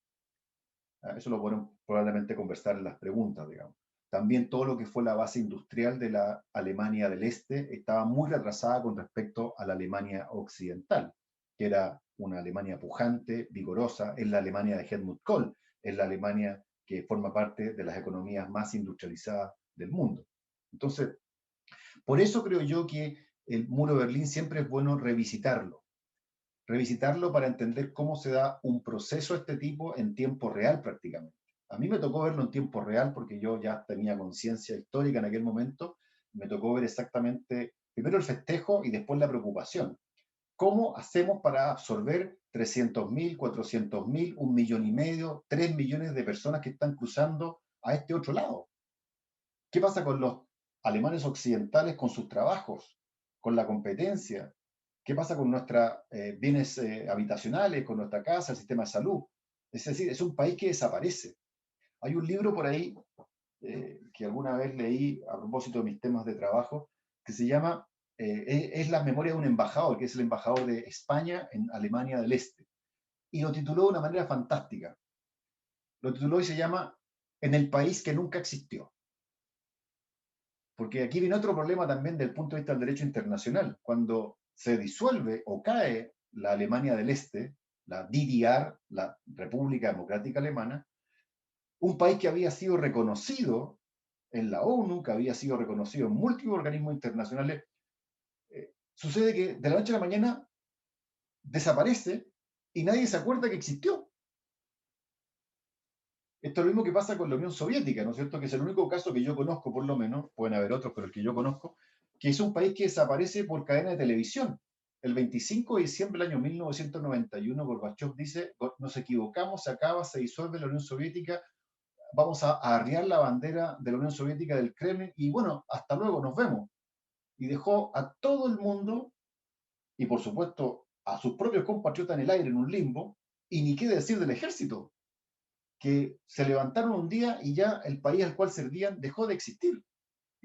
Eso lo podemos probablemente conversar en las preguntas, digamos. También todo lo que fue la base industrial de la Alemania del Este estaba muy retrasada con respecto a la Alemania occidental, que era una Alemania pujante, vigorosa, es la Alemania de Helmut Kohl, es la Alemania que forma parte de las economías más industrializadas del mundo. Entonces, por eso creo yo que el muro de Berlín siempre es bueno revisitarlo para entender cómo se da un proceso de este tipo en tiempo real prácticamente. A mí me tocó verlo en tiempo real porque yo ya tenía conciencia histórica en aquel momento, me tocó ver exactamente primero el festejo y después la preocupación. ¿Cómo hacemos para absorber 300.000, 400.000, 1,500,000, 3 millones de personas que están cruzando a este otro lado? ¿Qué pasa con los alemanes occidentales, con sus trabajos, con la competencia? ¿Qué pasa con nuestros bienes habitacionales, con nuestra casa, el sistema de salud? Es decir, es un país que desaparece. Hay un libro por ahí que alguna vez leí a propósito de mis temas de trabajo, que se llama es la memoria de un embajador, que es el embajador de España en Alemania del Este. Y lo tituló de una manera fantástica. Lo tituló y se llama En el país que nunca existió. Porque aquí viene otro problema también del punto de vista del derecho internacional. Cuando se disuelve o cae la Alemania del Este, la DDR, la República Democrática Alemana, un país que había sido reconocido en la ONU, que había sido reconocido en múltiples organismos internacionales. Sucede que de la noche a la mañana desaparece y nadie se acuerda que existió. Esto es lo mismo que pasa con la Unión Soviética, ¿no es cierto? Que es el único caso que yo conozco, por lo menos, pueden haber otros, pero el que yo conozco, que es un país que desaparece por cadena de televisión. El 25 de diciembre del año 1991, Gorbachev dice, nos equivocamos, se acaba, se disuelve la Unión Soviética, vamos a arriar la bandera de la Unión Soviética del Kremlin y bueno, hasta luego, nos vemos. Y dejó a todo el mundo, y por supuesto a sus propios compatriotas en el aire, en un limbo, y ni qué decir del ejército, que se levantaron un día y ya el país al cual servían dejó de existir.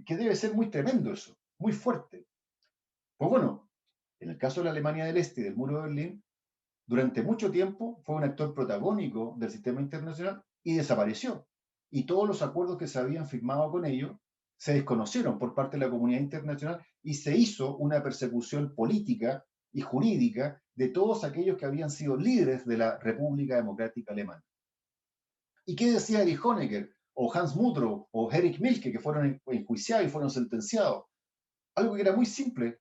Que debe ser muy tremendo eso, muy fuerte. Pues bueno, en el caso de la Alemania del Este y del muro de Berlín, durante mucho tiempo fue un actor protagónico del sistema internacional y desapareció. Y todos los acuerdos que se habían firmado con ellos se desconocieron por parte de la comunidad internacional y se hizo una persecución política y jurídica de todos aquellos que habían sido líderes de la República Democrática Alemana. ¿Y qué decía Erich Honecker, o Hans Mudrow, o Erich Milke, que fueron enjuiciados y fueron sentenciados? Algo que era muy simple.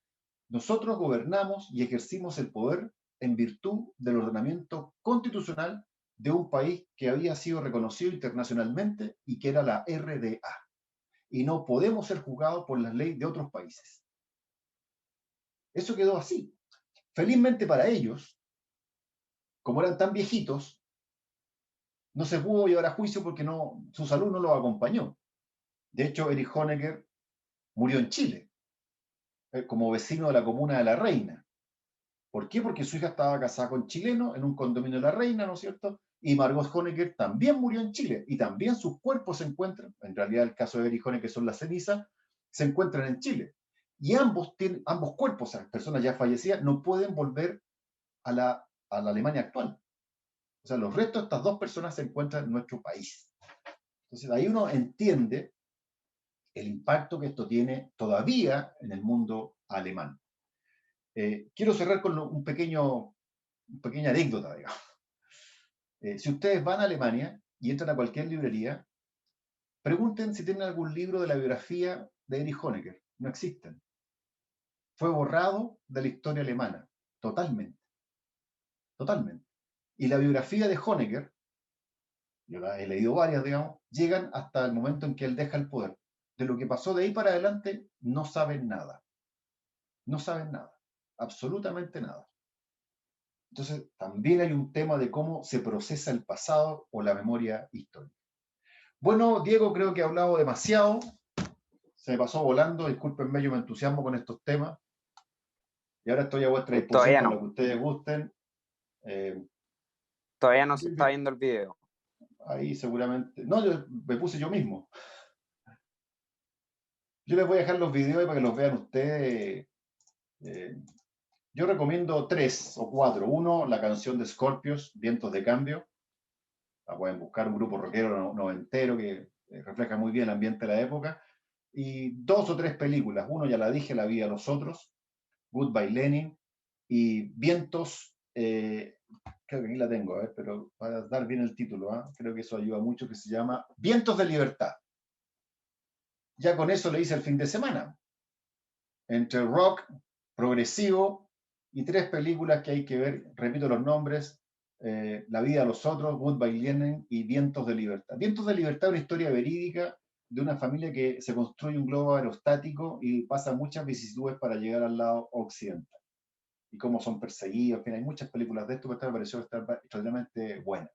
Nosotros gobernamos y ejercimos el poder en virtud del ordenamiento constitucional de un país que había sido reconocido internacionalmente y que era la RDA. Y no podemos ser juzgados por las leyes de otros países. Eso quedó así. Felizmente para ellos, como eran tan viejitos, no se pudo llevar a juicio porque no, su salud no los acompañó. De hecho, Erich Honecker murió en Chile, como vecino de la comuna de La Reina. ¿Por qué? Porque su hija estaba casada con chileno en un condominio de La Reina, ¿no es cierto? Y Margot Honecker también murió en Chile y también sus cuerpos se encuentran, en realidad el caso de Erich Honecker son las cenizas, se encuentran en Chile. Y ambos cuerpos, o sea, personas ya fallecidas, no pueden volver a la Alemania actual. O sea, los restos de estas dos personas se encuentran en nuestro país. Entonces, ahí uno entiende el impacto que esto tiene todavía en el mundo alemán. Quiero cerrar con una pequeña anécdota, digamos. Si ustedes van a Alemania y entran a cualquier librería, pregunten si tienen algún libro de la biografía de Erich Honecker. No existen. Fue borrado de la historia alemana, totalmente. Totalmente. Y la biografía de Honecker, yo la he leído varias, digamos, llegan hasta el momento en que él deja el poder. De lo que pasó de ahí para adelante, no saben nada. No saben nada. Absolutamente nada. Entonces, también hay un tema de cómo se procesa el pasado o la memoria histórica. Bueno, Diego, creo que he hablado demasiado. Se me pasó volando. Discúlpenme, yo me entusiasmo con estos temas. Y ahora estoy a vuestra disposición Todavía para lo no, que ustedes gusten. todavía no se está viendo el video. Ahí seguramente. No, yo me puse yo mismo. Yo les voy a dejar los videos para que los vean ustedes. Eh, yo recomiendo 3 o 4. Uno, la canción de Scorpions, Vientos de Cambio. La pueden buscar, un grupo rockero noventero que refleja muy bien el ambiente de la época. Y 2 o 3 películas. Uno ya la dije, La vida de los otros, Goodbye Lenin y Vientos. Creo que aquí la tengo, a ver, pero para dar bien el título, creo que eso ayuda mucho, que se llama Vientos de Libertad. Ya con eso le hice el fin de semana. Entre rock, progresivo y 3 películas que hay que ver, repito los nombres, La vida de los otros, Goodbye Lenin y Vientos de Libertad. Vientos de Libertad es una historia verídica de una familia que se construye un globo aerostático y pasa muchas vicisitudes para llegar al lado occidental. Y cómo son perseguidos, en fin, hay muchas películas de esto, pero esta me pareció estar extraordinariamente buena.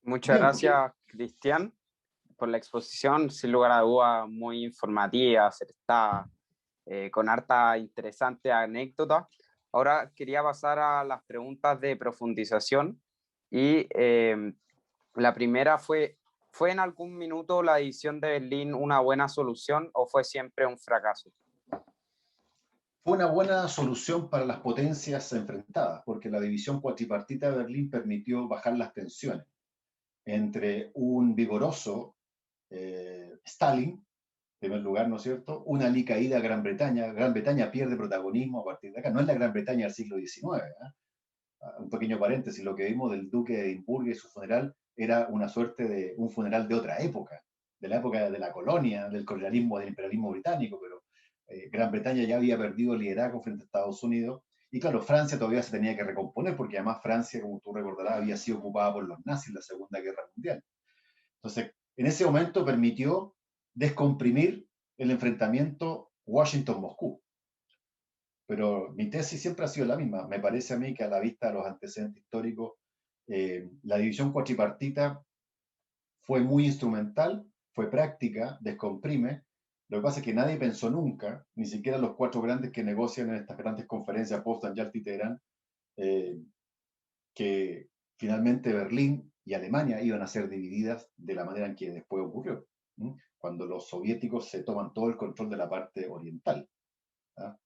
Muchas Bien, porque gracias, Cristian, por la exposición, sin lugar a dudas, muy informativa, acertada, con harta interesante anécdota. Ahora quería pasar a las preguntas de profundización y la primera ¿fue en algún minuto la división de Berlín una buena solución o fue siempre un fracaso? fue una buena solución para las potencias enfrentadas, porque la división cuatripartita de Berlín permitió bajar las tensiones entre un vigoroso Stalin, primer lugar, ¿no es cierto? Una alicaída a Gran Bretaña pierde protagonismo a partir de acá. No es la Gran Bretaña del siglo XIX, ¿eh? Un pequeño paréntesis, lo que vimos del duque de Edimburgo y su funeral era una suerte de un funeral de otra época, de la época de la colonia, del colonialismo, del imperialismo británico, pero Gran Bretaña ya había perdido liderazgo frente a Estados Unidos, y claro, Francia todavía se tenía que recomponer, porque además Francia, como tú recordarás, había sido ocupada por los nazis en la Segunda Guerra Mundial. Entonces, en ese momento permitió descomprimir el enfrentamiento Washington-Moscú. Pero mi tesis siempre ha sido la misma. Me parece a mí que a la vista de los antecedentes históricos, la división cuatripartita fue muy instrumental, fue práctica, descomprime. Lo que pasa es que nadie pensó nunca, ni siquiera los cuatro grandes que negocian en estas grandes conferencias, Potsdam, Yalta y Teherán, eh, que finalmente Berlín y Alemania iban a ser divididas de la manera en que después ocurrió, ¿sí? Cuando los soviéticos se toman todo el control de la parte oriental. ¿Ah?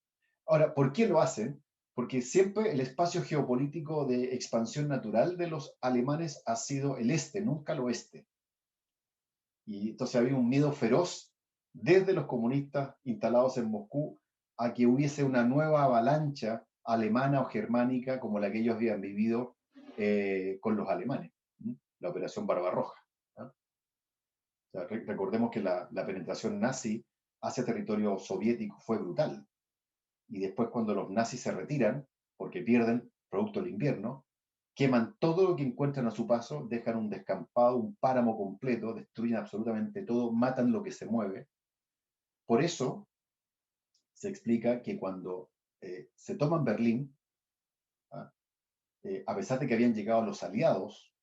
Ahora, ¿por qué lo hacen? Porque siempre el espacio geopolítico de expansión natural de los alemanes ha sido el este, nunca el oeste. Y entonces había un miedo feroz desde los comunistas instalados en Moscú a que hubiese una nueva avalancha alemana o germánica como la que ellos habían vivido con los alemanes, ¿sí? La Operación Barbarroja, ¿no? O sea, recordemos que la penetración nazi hacia territorio soviético fue brutal. Y después cuando los nazis se retiran, porque pierden producto del invierno, queman todo lo que encuentran a su paso, dejan un descampado, un páramo completo, destruyen absolutamente todo, matan lo que se mueve. Por eso se explica que cuando se toman Berlín, ¿ah? A pesar de que habían llegado los aliados,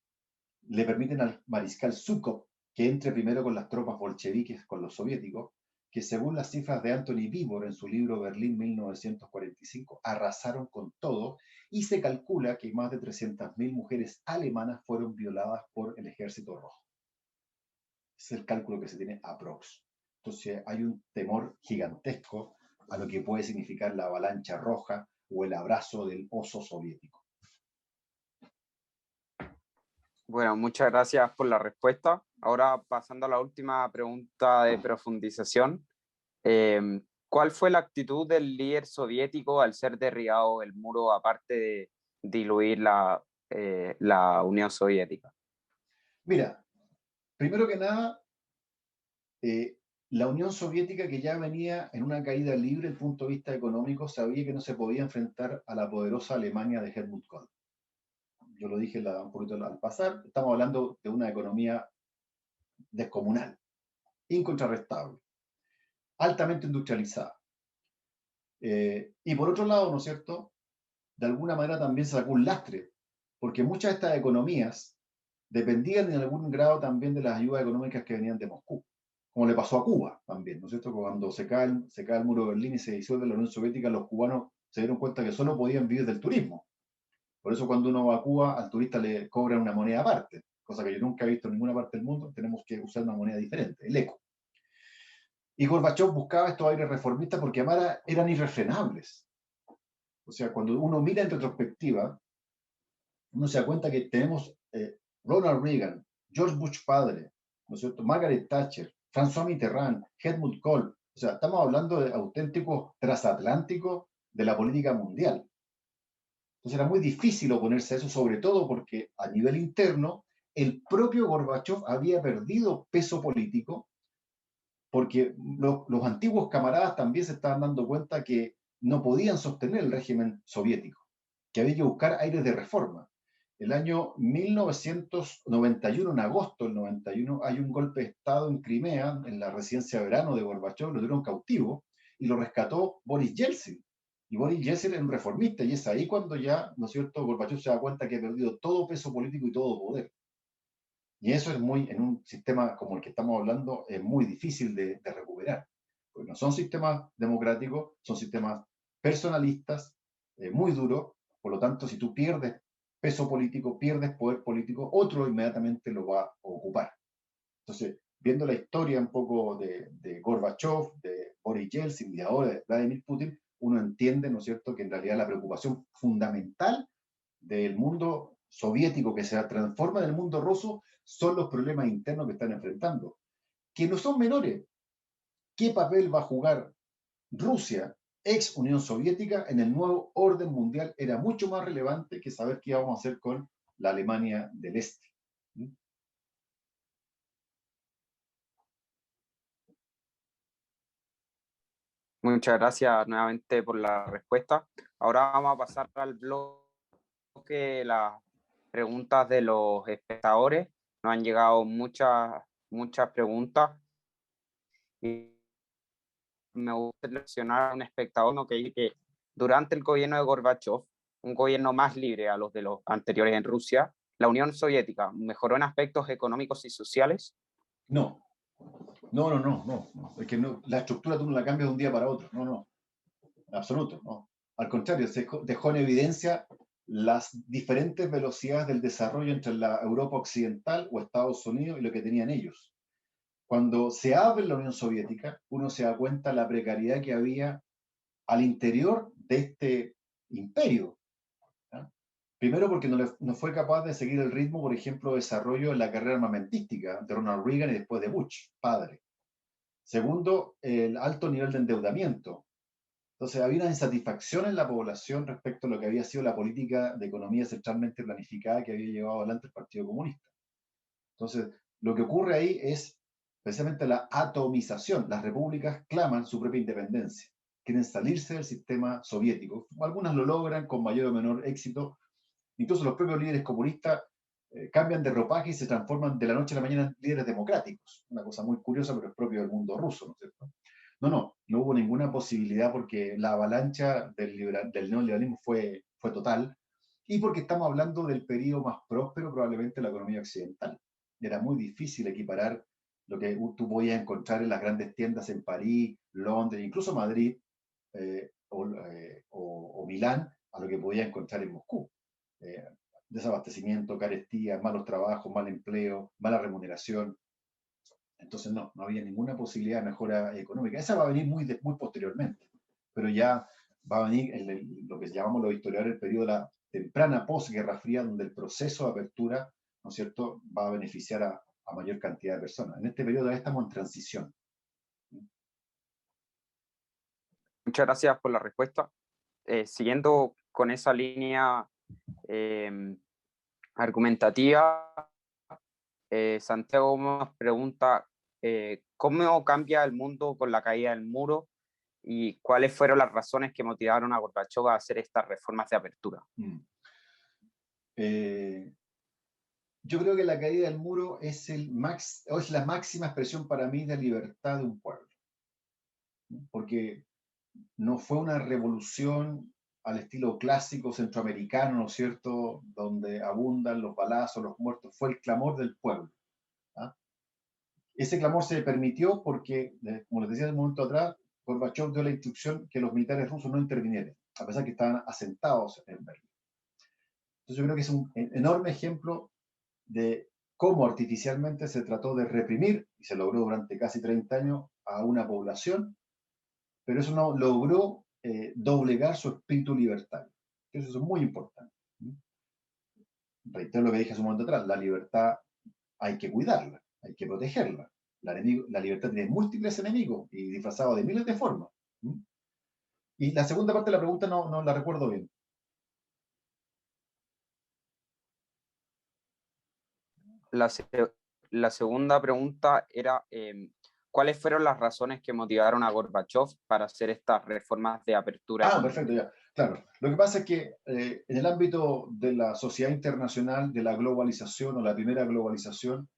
le permiten al mariscal Zhukov que entre primero con las tropas bolcheviques, con los soviéticos, que según las cifras de Anthony Beevor en su libro Berlín 1945, arrasaron con todo, y se calcula que más de 300.000 mujeres alemanas fueron violadas por el Ejército Rojo. Ese es el cálculo que se tiene aprox. Entonces hay un temor gigantesco a lo que puede significar la avalancha roja o el abrazo del oso soviético. Bueno, muchas gracias por la respuesta. Ahora pasando a la última pregunta de profundización. ¿Cuál fue la actitud del líder soviético al ser derribado el muro, aparte de diluir la Unión Soviética? Mira, primero que nada, la Unión Soviética, que ya venía en una caída libre desde el punto de vista económico, sabía que no se podía enfrentar a la poderosa Alemania de Helmut Kohl. Yo lo dije un poquito al pasar, estamos hablando de una economía descomunal, incontrarrestable, altamente industrializada. Y por otro lado, ¿no es cierto?, de alguna manera también se sacó un lastre, porque muchas de estas economías dependían en algún grado también de las ayudas económicas que venían de Moscú, como le pasó a Cuba también, ¿no es cierto? Cuando se cae el muro de Berlín y se disuelve la Unión Soviética, los cubanos se dieron cuenta que solo podían vivir del turismo. Por eso cuando uno va a Cuba, al turista le cobran una moneda aparte, cosa que yo nunca he visto en ninguna parte del mundo. Tenemos que usar una moneda diferente, el eco. Y Gorbachev buscaba estos aires reformistas porque además eran irrefrenables. O sea, cuando uno mira en retrospectiva, uno se da cuenta que tenemos Ronald Reagan, George Bush padre, ¿no es cierto?, Margaret Thatcher, François Mitterrand, Helmut Kohl. O sea, estamos hablando de auténticos transatlánticos de la política mundial. Entonces era muy difícil oponerse a eso, sobre todo porque a nivel interno el propio Gorbachev había perdido peso político, porque los antiguos camaradas también se estaban dando cuenta que no podían sostener el régimen soviético, que había que buscar aires de reforma. El año 1991, en agosto del 91, hay un golpe de Estado en Crimea, en la residencia de verano de Gorbachev, lo tuvieron cautivo y lo rescató Boris Yeltsin. Y Boris Yeltsin era un reformista, y es ahí cuando ya, ¿no es cierto?, Gorbachev se da cuenta que ha perdido todo peso político y todo poder. Y eso es muy, en un sistema como el que estamos hablando, es muy difícil de recuperar. Porque no son sistemas democráticos, son sistemas personalistas, muy duros. Por lo tanto, si tú pierdes peso político, pierdes poder político, otro inmediatamente lo va a ocupar. Entonces, viendo la historia un poco de Gorbachev, de Boris Yeltsin y ahora de Vladimir Putin, uno entiende, ¿no es cierto?, que en realidad la preocupación fundamental del mundo soviético que se transforma en el mundo ruso son los problemas internos que están enfrentando, que no son menores. qué papel va a jugar Rusia, ex Unión Soviética, en el nuevo orden mundial era mucho más relevante que saber qué íbamos a hacer con la Alemania del Este. Muchas gracias nuevamente por la respuesta. Ahora vamos a pasar al bloque de las preguntas de los espectadores. Nos han llegado muchas preguntas y me gusta seleccionar a un espectador que dice que durante el gobierno de Gorbachev, un gobierno más libre a los de los anteriores en Rusia, la Unión Soviética mejoró en aspectos económicos y sociales. No, no. Es que no, la estructura tú no la cambias de un día para otro. No, absoluto, no. Al contrario, se dejó en evidencia las diferentes velocidades del desarrollo entre la Europa occidental o Estados Unidos y lo que tenían ellos. Cuando se abre la Unión Soviética, uno se da cuenta de la precariedad que había al interior de este imperio. ¿Ya? Primero porque no fue capaz de seguir el ritmo, por ejemplo, de desarrollo en la carrera armamentística de Ronald Reagan y después de Bush, padre. Segundo, el alto nivel de endeudamiento. Entonces había una insatisfacción en la población respecto a lo que había sido la política de economía centralmente planificada que había llevado adelante el Partido Comunista. Entonces, lo que ocurre ahí es precisamente la atomización. Las repúblicas claman su propia independencia, quieren salirse del sistema soviético. Algunas lo logran con mayor o menor éxito. Incluso los propios líderes comunistas cambian de ropaje y se transforman de la noche a la mañana en líderes democráticos. Una cosa muy curiosa, pero es propio del mundo ruso, ¿no es cierto? No hubo ninguna posibilidad porque la avalancha del neoliberalismo fue total y porque estamos hablando del periodo más próspero probablemente de la economía occidental. Era muy difícil equiparar lo que tú podías encontrar en las grandes tiendas en París, Londres, incluso Madrid o Milán, a lo que podías encontrar en Moscú. Eh, Desabastecimiento, carestía, malos trabajos, mal empleo, mala remuneración. Entonces no había ninguna posibilidad de mejora económica. Esa va a venir muy posteriormente, pero ya va a venir lo que llamamos los historiadores el periodo de la temprana posguerra fría, donde el proceso de apertura, ¿no es cierto?, va a beneficiar a mayor cantidad de personas. En este periodo ya estamos en transición. Muchas gracias por la respuesta. Siguiendo con esa línea argumentativa, Santiago nos pregunta ¿cómo cambia el mundo con la caída del muro y cuáles fueron las razones que motivaron a Gorbachev a hacer estas reformas de apertura? Yo creo que la caída del muro es la máxima expresión para mí de libertad de un pueblo, porque no fue una revolución al estilo clásico centroamericano, ¿no es cierto?, donde abundan los balazos, los muertos, fue el clamor del pueblo. ¿Ah? Ese clamor se permitió porque, como les decía en un momento atrás, Gorbachev dio la instrucción que los militares rusos no intervinieran, a pesar que estaban asentados en Berlín. Entonces yo creo que es un enorme ejemplo de cómo artificialmente se trató de reprimir, y se logró durante casi 30 años, a una población, pero eso no logró doblegar su espíritu libertario. Eso es muy importante. Reitero lo que dije hace un momento atrás, la libertad hay que cuidarla, hay que protegerla. La libertad tiene múltiples enemigos y disfrazados de miles de formas. Y la segunda parte de la pregunta no la recuerdo bien. La segunda pregunta era ¿cuáles fueron las razones que motivaron a Gorbachev para hacer estas reformas de apertura Perfecto, económica? ya. Claro. Lo que pasa es que en el ámbito de la sociedad internacional, de la globalización o la primera globalización,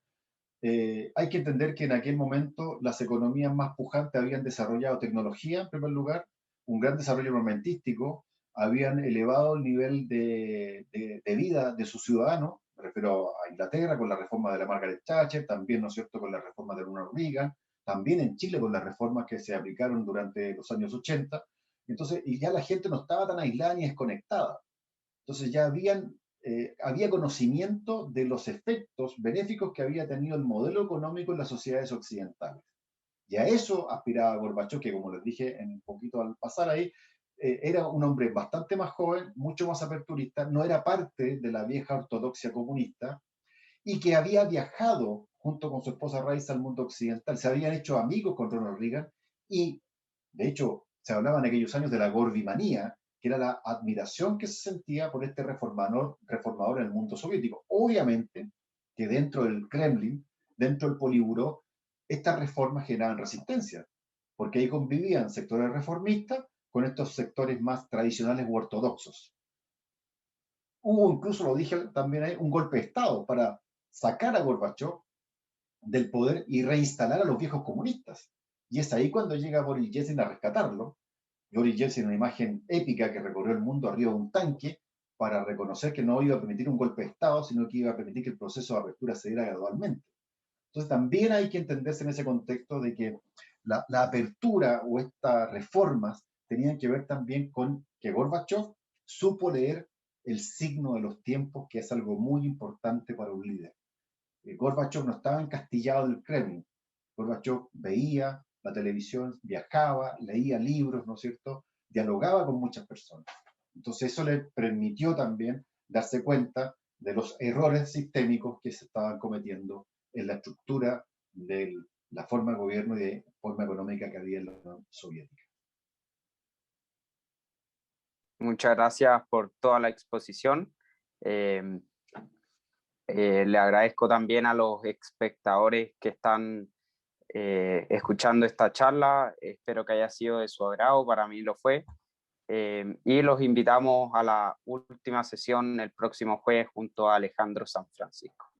hay que entender que en aquel momento las economías más pujantes habían desarrollado tecnología, en primer lugar, un gran desarrollo armamentístico, habían elevado el nivel de vida de sus ciudadanos, me refiero a Inglaterra con la reforma de la Margaret Thatcher, también, ¿no es cierto?, con la reforma de Ronald Reagan, también en Chile con las reformas que se aplicaron durante los años 80. Entonces, y ya la gente no estaba tan aislada ni desconectada. Entonces ya había conocimiento de los efectos benéficos que había tenido el modelo económico en las sociedades occidentales. Y a eso aspiraba Gorbachev, que como les dije un poquito al pasar ahí, era un hombre bastante más joven, mucho más aperturista, no era parte de la vieja ortodoxia comunista y que había viajado junto con su esposa Raisa al mundo occidental. Se habían hecho amigos con Ronald Reagan Y, de hecho, se hablaba en aquellos años de la gorvimanía, que era la admiración que se sentía por este reformador en el mundo soviético. Obviamente que dentro del Kremlin, dentro del Politburó, estas reformas generaban resistencia, porque ahí convivían sectores reformistas con estos sectores más tradicionales u ortodoxos. Hubo incluso, lo dije también ahí, un golpe de Estado para sacar a Gorbachev del poder y reinstalar a los viejos comunistas. Y es ahí cuando llega Boris Yeltsin a rescatarlo. Boris Yeltsin, una imagen épica que recorrió el mundo arriba de un tanque para reconocer que no iba a permitir un golpe de Estado, sino que iba a permitir que el proceso de apertura se diera gradualmente. Entonces también hay que entenderse en ese contexto de que la apertura o estas reformas tenían que ver también con que Gorbachev supo leer el signo de los tiempos, que es algo muy importante para un líder. Gorbachev no estaba encastillado del Kremlin. Gorbachev veía la televisión, viajaba, leía libros, ¿no es cierto? Dialogaba con muchas personas. Entonces eso le permitió también darse cuenta de los errores sistémicos que se estaban cometiendo en la estructura de la forma de gobierno y de forma económica que había en la Unión Soviética. Muchas gracias por toda la exposición. Eh, le agradezco también a los espectadores que están escuchando esta charla. Espero que haya sido de su agrado, para mí lo fue. Y los invitamos a la última sesión el próximo jueves junto a Alejandro Sanfrancisco.